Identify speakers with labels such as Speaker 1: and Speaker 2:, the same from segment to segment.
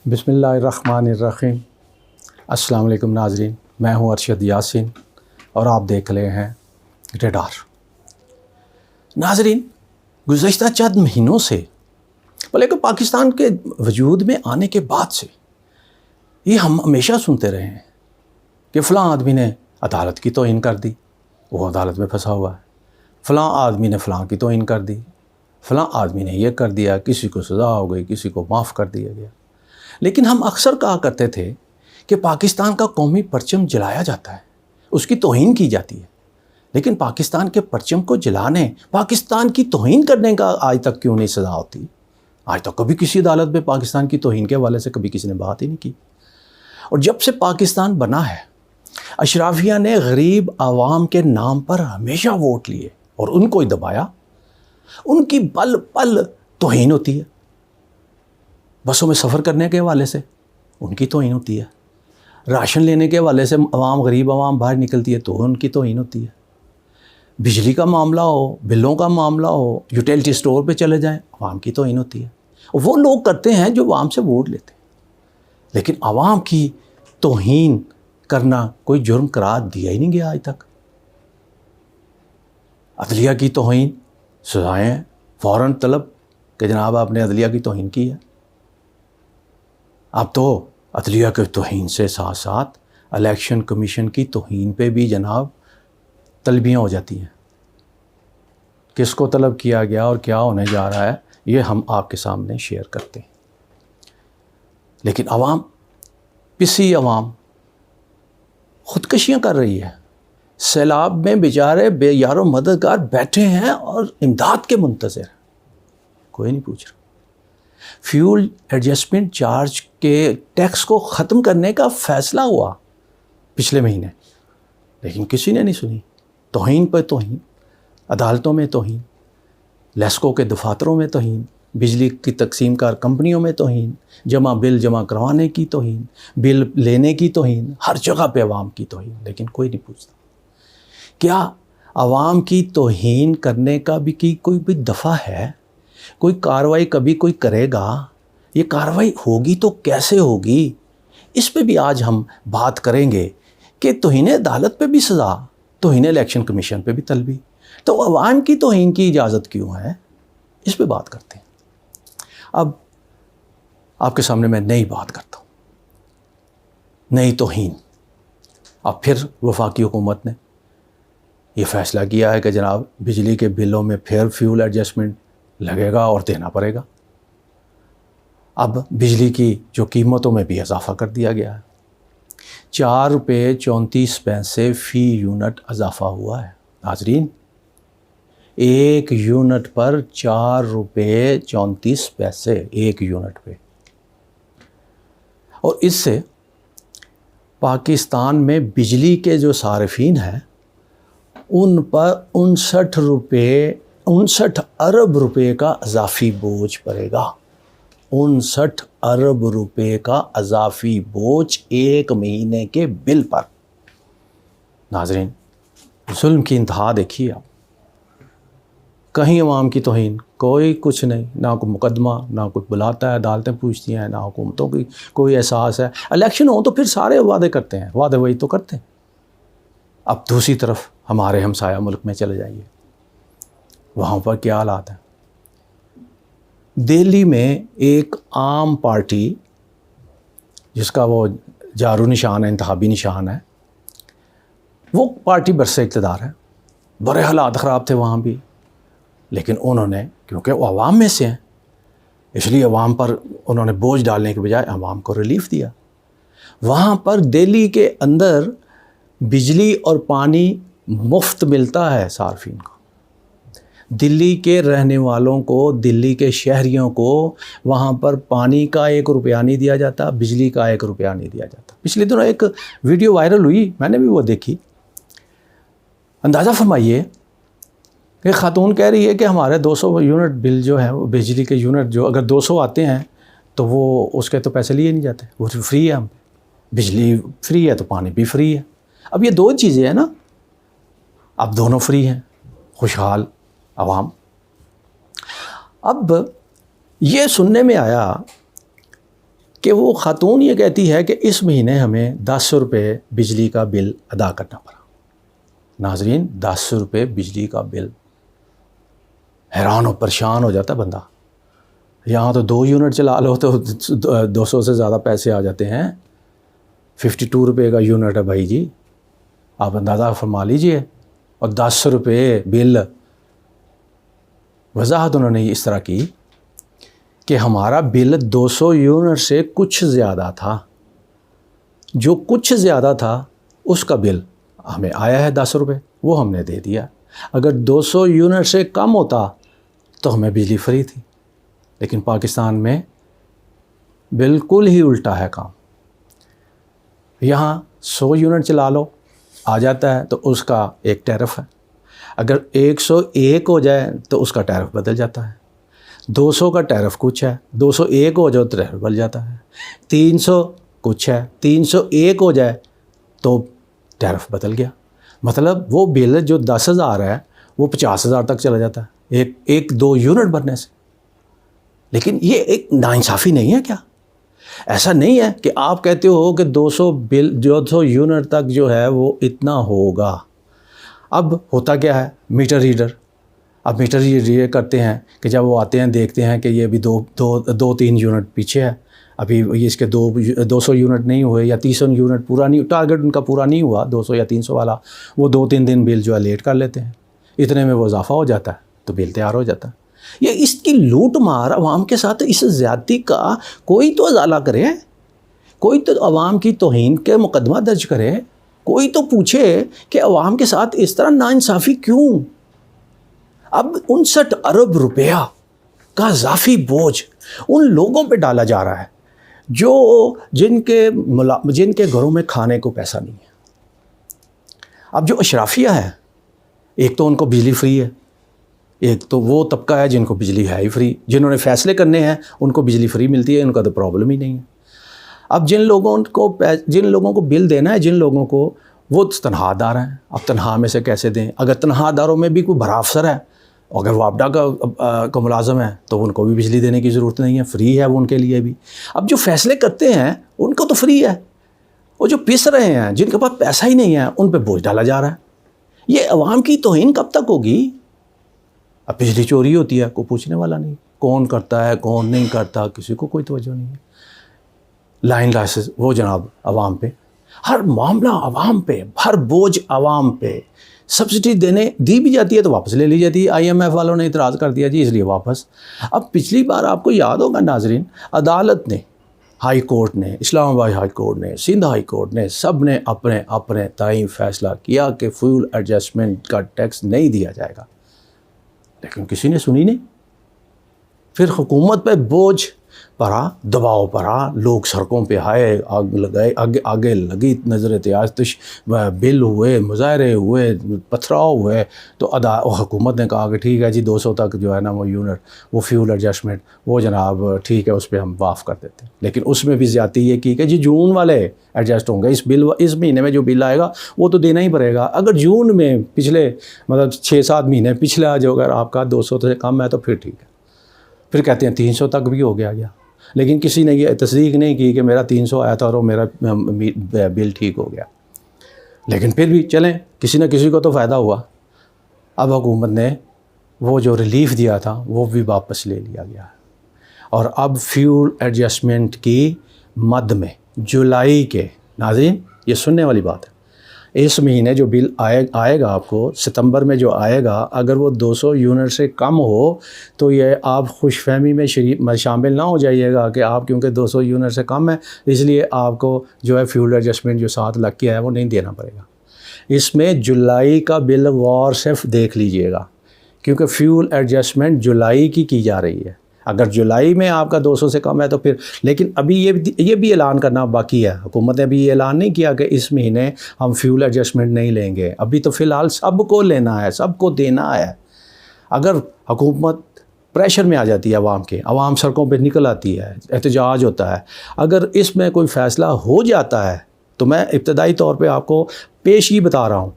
Speaker 1: بسم اللہ الرحمن الرحیم۔ السلام علیکم ناظرین، میں ہوں ارشد یاسین اور آپ دیکھ رہے ہیں ریڈار۔ ناظرین، گزشتہ چند مہینوں سے بلکہ پاکستان کے وجود میں آنے کے بعد سے یہ ہم ہمیشہ سنتے رہے ہیں کہ فلاں آدمی نے عدالت کی توہین کر دی، وہ عدالت میں پھنسا ہوا ہے، فلاں آدمی نے فلاں کی توہین کر دی، فلاں آدمی نے یہ کر دیا، کسی کو سزا ہو گئی، کسی کو معاف کر دیا گیا۔ لیکن ہم اکثر کہا کرتے تھے کہ پاکستان کا قومی پرچم جلایا جاتا ہے، اس کی توہین کی جاتی ہے، لیکن پاکستان کے پرچم کو جلانے، پاکستان کی توہین کرنے کا آج تک کیوں نہیں سزا ہوتی؟ آج تک کبھی کسی عدالت میں پاکستان کی توہین کے حوالے سے کبھی کسی نے بات ہی نہیں کی۔ اور جب سے پاکستان بنا ہے، اشرافیہ نے غریب عوام کے نام پر ہمیشہ ووٹ لیے اور ان کو ہی دبایا۔ ان کی پل پل توہین ہوتی ہے، بسوں میں سفر کرنے کے حوالے سے ان کی توہین ہوتی ہے، راشن لینے کے حوالے سے غریب عوام باہر نکلتی ہے تو ان کی توہین ہوتی ہے، بجلی کا معاملہ ہو، بلوں کا معاملہ ہو، یوٹیلٹی سٹور پہ چلے جائیں، عوام کی توہین ہوتی ہے۔ وہ لوگ کرتے ہیں جو عوام سے ووٹ لیتے ہیں، لیکن عوام کی توہین کرنا کوئی جرم قرار دیا ہی نہیں گیا آج تک۔ عدلیہ کی توہین، سزائیں فوراً طلب کہ جناب آپ نے عدلیہ کی توہین کی ہے۔ اب تو عدلیہ کی توہین سے ساتھ ساتھ الیکشن کمیشن کی توہین پہ بھی جناب طلبیاں ہو جاتی ہیں۔ کس کو طلب کیا گیا اور کیا ہونے جا رہا ہے یہ ہم آپ کے سامنے شیئر کرتے ہیں۔ لیکن عوام، پسی عوام خودکشیاں کر رہی ہے، سیلاب میں بیچارے بے یار و مددگار بیٹھے ہیں اور امداد کے منتظر ہیں، کوئی نہیں پوچھ رہا۔ فیول ایڈجسٹمنٹ چارج کے ٹیکس کو ختم کرنے کا فیصلہ ہوا پچھلے مہینے، لیکن کسی نے نہیں سنی۔ توہین پہ توہین، عدالتوں میں توہین، لیسکو کے دفاتروں میں توہین، بجلی کی تقسیم کار کمپنیوں میں توہین، بل جمع کروانے کی توہین، بل لینے کی توہین، ہر جگہ پہ عوام کی توہین، لیکن کوئی نہیں پوچھتا۔ کیا عوام کی توہین کرنے کا بھی کوئی بھی دفعہ ہے؟ کوئی کارروائی کبھی کوئی کرے گا؟ یہ کارروائی ہوگی تو کیسے ہوگی؟ اس پہ بھی آج ہم بات کریں گے کہ توہین عدالت پہ بھی سزا، توہین الیکشن کمیشن پہ بھی طلبی، تو عوام کی توہین کی اجازت کیوں ہے؟ اس پہ بات کرتے ہیں۔ اب آپ کے سامنے میں نئی بات کرتا ہوں، نئی توہین۔ اب پھر وفاقی حکومت نے یہ فیصلہ کیا ہے کہ جناب بجلی کے بلوں میں پھر فیول ایڈجسٹمنٹ لگے گا اور دینا پڑے گا۔ اب بجلی کی جو قیمتوں میں بھی اضافہ کر دیا گیا ہے، 4 روپے 34 پیسے فی یونٹ اضافہ ہوا ہے۔ ناظرین، 1 یونٹ پر 4 روپے 34 پیسے 1 یونٹ پہ، اور اس سے پاکستان میں بجلی کے جو صارفین ہیں ان پر 59 ارب روپے کا اضافی بوجھ پڑے گا۔ 59 ارب روپے کا اضافی بوجھ ایک مہینے کے بل پر۔ ناظرین، ظلم کی انتہا دیکھیے آپ۔ کہیں عوام کی توہین، کوئی کچھ نہیں، نہ کوئی مقدمہ، نہ کوئی بلاتا ہے، عدالتیں پوچھتی ہیں، نہ حکومتوں کی کوئی احساس ہے۔ الیکشن ہو تو پھر سارے وعدے کرتے ہیں، وعدے وہی تو کرتے ہیں۔ اب دوسری طرف ہمارے ہمسایہ ملک میں چلے جائیے، وہاں پر کیا حالات ہیں۔ دہلی میں ایک عام پارٹی جس کا وہ جارو نشان ہے، انتخابی نشان ہے، وہ پارٹی برسر اقتدار ہے، بڑے حالات خراب تھے وہاں بھی، لیکن انہوں نے، کیونکہ وہ عوام میں سے ہیں، اس لیے عوام پر انہوں نے بوجھ ڈالنے کے بجائے عوام کو ریلیف دیا۔ وہاں پر دہلی کے اندر بجلی اور پانی مفت ملتا ہے صارفین کو۔ دلی کے رہنے والوں کو، دلی کے شہریوں کو وہاں پر پانی کا 1 روپیہ نہیں دیا جاتا، بجلی کا 1 روپیہ نہیں دیا جاتا۔ پچھلے دنوں ایک ویڈیو وائرل ہوئی، میں نے بھی وہ دیکھی۔ اندازہ فرمائیے کہ خاتون کہہ رہی ہے کہ ہمارے 200 یونٹ بل جو ہے، وہ بجلی کے یونٹ جو اگر 200 آتے ہیں تو وہ اس کے تو پیسے لیے نہیں جاتے، وہ فری ہے، ہم بجلی فری ہے تو پانی بھی فری ہے۔ اب یہ 2 چیزیں ہیں نا، اب دونوں فری ہیں، خوشحال عوام۔ اب یہ سننے میں آیا کہ وہ خاتون یہ کہتی ہے کہ اس مہینے ہمیں 10 روپے بجلی کا بل ادا کرنا پڑا. ناظرین 10 روپے بجلی کا بل، حیران و پریشان ہو جاتا بندہ. یہاں تو 2 یونٹ چلا لو تو 200 سے زیادہ پیسے آ جاتے ہیں. 52 روپے کا یونٹ ہے بھائی جی، آپ اندازہ فرما لیجئے. اور 10 روپے بل. وضاحت انہوں نے اس طرح کی کہ ہمارا بل 200 یونٹ سے کچھ زیادہ تھا، جو کچھ زیادہ تھا اس کا بل ہمیں آیا ہے 10 روپے، وہ ہم نے دے دیا. اگر 200 یونٹ سے کم ہوتا تو ہمیں بجلی فری تھی. لیکن پاکستان میں بالکل ہی الٹا ہے کام. یہاں 100 یونٹ چلا لو آ جاتا ہے تو اس کا ایک ٹیرف ہے. اگر 101 ہو جائے تو اس کا ٹیرف بدل جاتا ہے. 200 کا ٹیرف کچھ ہے، 201 ہو جائے تو ٹیرف بدل جاتا ہے. 300 کچھ ہے، 301 ہو جائے تو ٹیرف بدل گیا. مطلب وہ بل جو 10,000 ہے وہ 50,000 تک چلا جاتا ہے ایک 2 یونٹ بھرنے سے. لیکن یہ ایک ناانصافی نہیں ہے کیا؟ ایسا نہیں ہے کہ آپ کہتے ہو کہ 200 یونٹ تک جو ہے وہ اتنا ہوگا. اب ہوتا کیا ہے؟ Meter reader. اب میٹر ریڈر کرتے ہیں کہ جب وہ آتے ہیں دیکھتے ہیں کہ یہ ابھی 2-3 یونٹ پیچھے ہے، ابھی اس کے 200 یونٹ نہیں ہوئے یا 300 یونٹ پورا نہیں، ٹارگٹ ان کا پورا نہیں ہوا 200 یا 300 والا، وہ 2-3 دن بل جو ہے لیٹ کر لیتے ہیں. اتنے میں وہ اضافہ ہو جاتا ہے تو بل تیار ہو جاتا ہے. یہ اس کی لوٹ مار عوام کے ساتھ، اس زیادتی کا کوئی تو ازالہ کرے، کوئی تو عوام کی توہین کے مقدمہ درج کرے، کوئی تو پوچھے کہ عوام کے ساتھ اس طرح ناانصافی کیوں. اب 59 ارب روپیہ کا اضافی بوجھ ان لوگوں پہ ڈالا جا رہا ہے جن کے گھروں میں کھانے کو پیسہ نہیں ہے. اب جو اشرافیہ ہے، ایک تو ان کو بجلی فری ہے، ایک تو وہ طبقہ ہے جن کو بجلی ہے ہی فری، جنہوں نے فیصلے کرنے ہیں ان کو بجلی فری ملتی ہے، ان کا تو پرابلم ہی نہیں ہے. اب جن لوگوں کو بل دینا ہے، جن لوگوں کو، وہ تنہا دار ہیں. اب تنہا میں سے کیسے دیں؟ اگر تنہا داروں میں بھی کوئی بڑا افسر ہے، اگر وہ واپڈا کا ملازم ہے تو ان کو بھی بجلی دینے کی ضرورت نہیں ہے، فری ہے وہ ان کے لیے بھی. اب جو فیصلے کرتے ہیں ان کو تو فری ہے، وہ جو پس رہے ہیں جن کے پاس پیسہ ہی نہیں ہے ان پہ بوجھ ڈالا جا رہا ہے. یہ عوام کی توہین کب تک ہوگی؟ اب بجلی چوری ہوتی ہے، کوئی پوچھنے والا نہیں، کون کرتا ہے کون نہیں کرتا کسی کو کوئی توجہ نہیں ہے. لائن لائسنس وہ جناب عوام پہ، ہر معاملہ عوام پہ، ہر بوجھ عوام پہ. سبسڈی دی بھی جاتی ہے تو واپس لے لی جاتی ہے. IMF والوں نے اعتراض کر دیا جی اس لیے واپس. اب پچھلی بار آپ کو یاد ہوگا ناظرین، عدالت نے، ہائی کورٹ نے، اسلام آباد ہائی کورٹ نے، سندھ ہائی کورٹ نے، سب نے اپنے تئیں فیصلہ کیا کہ فیول ایڈجسٹمنٹ کا ٹیکس نہیں دیا جائے گا. لیکن کسی نے سنی نہیں. پھر حکومت پہ بوجھ پڑا، دباؤ پڑا، لوگ سڑکوں پہ آئے، آگے لگی نظر احتجاج، بل ہوئے، مظاہرے ہوئے، پتھراؤ ہوئے، تو حکومت نے کہا کہ ٹھیک ہے جی 200 تک جو ہے نا وہ یونٹ، وہ فیول ایڈجسٹمنٹ، وہ جناب ٹھیک ہے اس پہ ہم معاف کر دیتے ہیں. لیکن اس میں بھی زیادتی یہ کی کہ جی جون والے ایڈجسٹ ہوں گے، اس مہینے میں جو بل آئے گا وہ تو دینا ہی پڑے گا. اگر جون میں پچھلے 6-7 مہینے پچھلا جو اگر آپ کا 200 سے کم ہے تو پھر ٹھیک ہے. پھر کہتے ہیں 300 تک بھی ہو گیا. لیکن کسی نے یہ تصدیق نہیں کی کہ میرا 300 آیا تھا اور میرا بل ٹھیک ہو گیا. لیکن پھر بھی چلیں، کسی نہ کسی کو تو فائدہ ہوا. اب حکومت نے وہ جو ریلیف دیا تھا وہ بھی واپس لے لیا گیا. اور اب فیول ایڈجسٹمنٹ کی مد میں جولائی کے، ناظرین یہ سننے والی بات ہے، اس مہینے جو بل آئے گا آپ کو ستمبر میں جو آئے گا، اگر وہ 200 یونٹ سے کم ہو تو یہ آپ خوش فہمی میں شامل نہ ہو جائیے گا کہ آپ کیونکہ 200 یونٹ سے کم ہے اس لیے آپ کو جو ہے فیول ایڈجسٹمنٹ جو ساتھ لگ کے ہے وہ نہیں دینا پڑے گا. اس میں جولائی کا بل غور سے دیکھ لیجئے گا کیونکہ فیول ایڈجسٹمنٹ جولائی کی جا رہی ہے. اگر جولائی میں آپ کا 200 سے کم ہے تو پھر، لیکن ابھی یہ بھی اعلان کرنا باقی ہے. حکومت نے ابھی یہ اعلان نہیں کیا کہ اس مہینے ہم فیول ایڈجسٹمنٹ نہیں لیں گے. ابھی تو فی الحال سب کو لینا ہے، سب کو دینا ہے. اگر حکومت پریشر میں آ جاتی ہے عوام سڑکوں پہ نکل آتی ہے، احتجاج ہوتا ہے، اگر اس میں کوئی فیصلہ ہو جاتا ہے تو میں ابتدائی طور پہ آپ کو پیش ہی بتا رہا ہوں،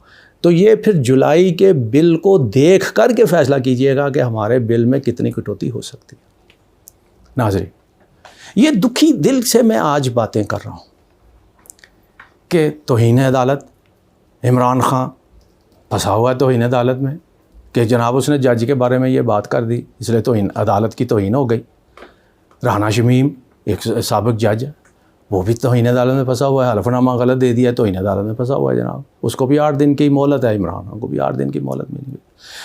Speaker 1: تو یہ پھر جولائی کے بل کو دیکھ کر کے فیصلہ کیجئے گا کہ ہمارے بل میں کتنی کٹوتی ہو سکتی ہے. ناظرین یہ دکھی دل سے میں آج باتیں کر رہا ہوں کہ توہین عدالت، عمران خان پھنسا ہوا ہے توہین عدالت میں کہ جناب اس نے جج کے بارے میں یہ بات کر دی، اس لیے توہین عدالت کی توہین ہو گئی۔ رانا شمیم ایک سابق جج ہے، وہ بھی توہین عدالت میں پھنسا ہوا ہے، حلف نامہ غلط دے دیا، توہین عدالت میں پھنسا ہوا ہے جناب، اس کو بھی 8 دن کی مہلت ہے، عمران خان کو بھی 8 دن کی مہلت مل گئی۔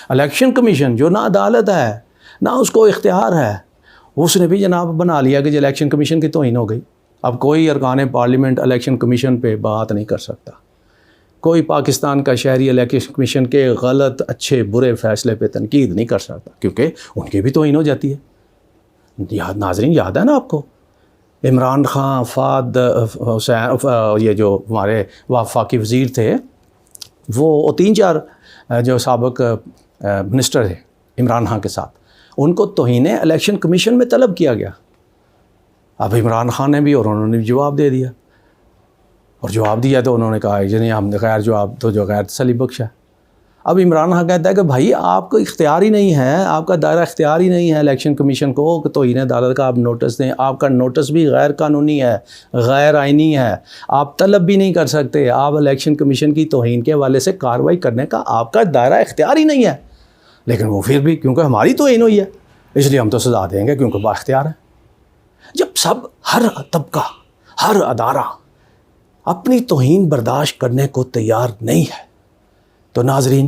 Speaker 1: الیکشن کمیشن جو نہ عدالت ہے نہ اس کو اختیار ہے، اس نے بھی جناب بنا لیا کہ الیکشن کمیشن کی توہین ہو گئی۔ اب کوئی ارکان پارلیمنٹ الیکشن کمیشن پہ بات نہیں کر سکتا، کوئی پاکستان کا شہری الیکشن کمیشن کے غلط اچھے برے فیصلے پہ تنقید نہیں کر سکتا، کیونکہ ان کی بھی توہین ہو جاتی ہے۔ ناظرین یاد ہے نا آپ کو عمران خان، فہد حسین، یہ جو ہمارے وفاقی وزیر تھے، وہ 3-4 جو سابق منسٹر تھے عمران خان کے ساتھ، ان کو توہین الیکشن کمیشن میں طلب کیا گیا۔ اب عمران خان نے بھی اور انہوں نے بھی جواب دے دیا، اور جواب دیا تو انہوں نے کہا جی ہم نے غیر جواب تو جو غیر تسلی بخش ہے۔ اب عمران خان کہتا ہے کہ بھائی آپ کو اختیار ہی نہیں ہے، آپ کا دائرہ اختیار ہی نہیں ہے الیکشن کمیشن کو کہ توہین عدالت کا آپ نوٹس دیں، آپ کا نوٹس بھی غیر قانونی ہے، غیر آئینی ہے، آپ طلب بھی نہیں کر سکتے، آپ الیکشن کمیشن کی توہین کے حوالے سے کارروائی کرنے کا آپ کا دائرہ اختیار ہی نہیں ہے۔ لیکن وہ پھر بھی کیونکہ ہماری توہین ہوئی ہے اس لیے ہم تو سزا دیں گے کیونکہ با اختیار ہے۔ جب سب ہر طبقہ ہر ادارہ اپنی توہین برداشت کرنے کو تیار نہیں ہے تو ناظرین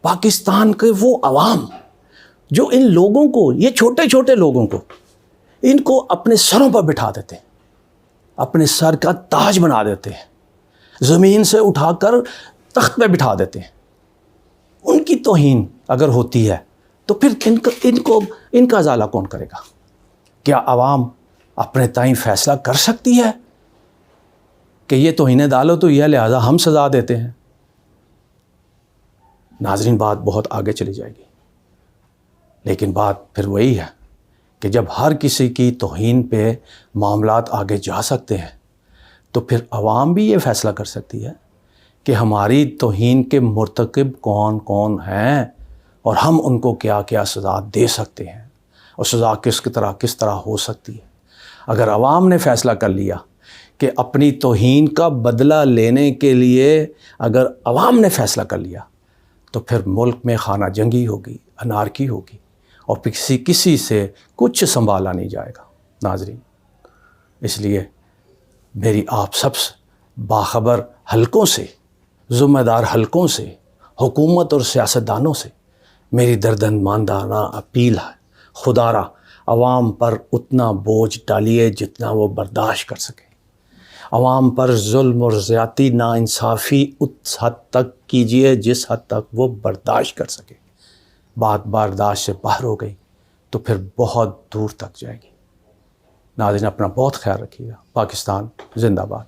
Speaker 1: پاکستان کے وہ عوام جو ان لوگوں کو، یہ چھوٹے چھوٹے لوگوں کو، ان کو اپنے سروں پر بٹھا دیتے ہیں، اپنے سر کا تاج بنا دیتے ہیں، زمین سے اٹھا کر تخت پہ بٹھا دیتے ہیں، ان کی توہین اگر ہوتی ہے تو پھر ان کا ازالہ کون کرے گا؟ کیا عوام اپنے تئیں فیصلہ کر سکتی ہے کہ یہ توہین عدالت ہوئی ہے لہٰذا ہم سزا دیتے ہیں؟ ناظرین بات بہت آگے چلی جائے گی، لیکن بات پھر وہی ہے کہ جب ہر کسی کی توہین پہ معاملات آگے جا سکتے ہیں تو پھر عوام بھی یہ فیصلہ کر سکتی ہے کہ ہماری توہین کے مرتکب کون کون ہیں اور ہم ان کو کیا کیا سزا دے سکتے ہیں، اور سزا کس طرح ہو سکتی ہے۔ اگر عوام نے فیصلہ کر لیا کہ اپنی توہین کا بدلہ لینے کے لیے اگر عوام نے فیصلہ کر لیا تو پھر ملک میں خانہ جنگی ہوگی، انارکی ہوگی، اور کسی سے کچھ سنبھالا نہیں جائے گا۔ ناظرین اس لیے میری آپ سب باخبر حلقوں سے، ذمہ دار حلقوں سے، حکومت اور سیاستدانوں سے میری دردمندانہ اپیل ہے، خدا را عوام پر اتنا بوجھ ڈالیے جتنا وہ برداشت کر سکے، عوام پر ظلم اور زیادتی ناانصافی اس حد تک کیجیے جس حد تک وہ برداشت کر سکے۔ بات برداشت سے باہر ہو گئی تو پھر بہت دور تک جائے گی۔ ناظرین اپنا بہت خیال رکھیے گا۔ پاکستان زندہ باد۔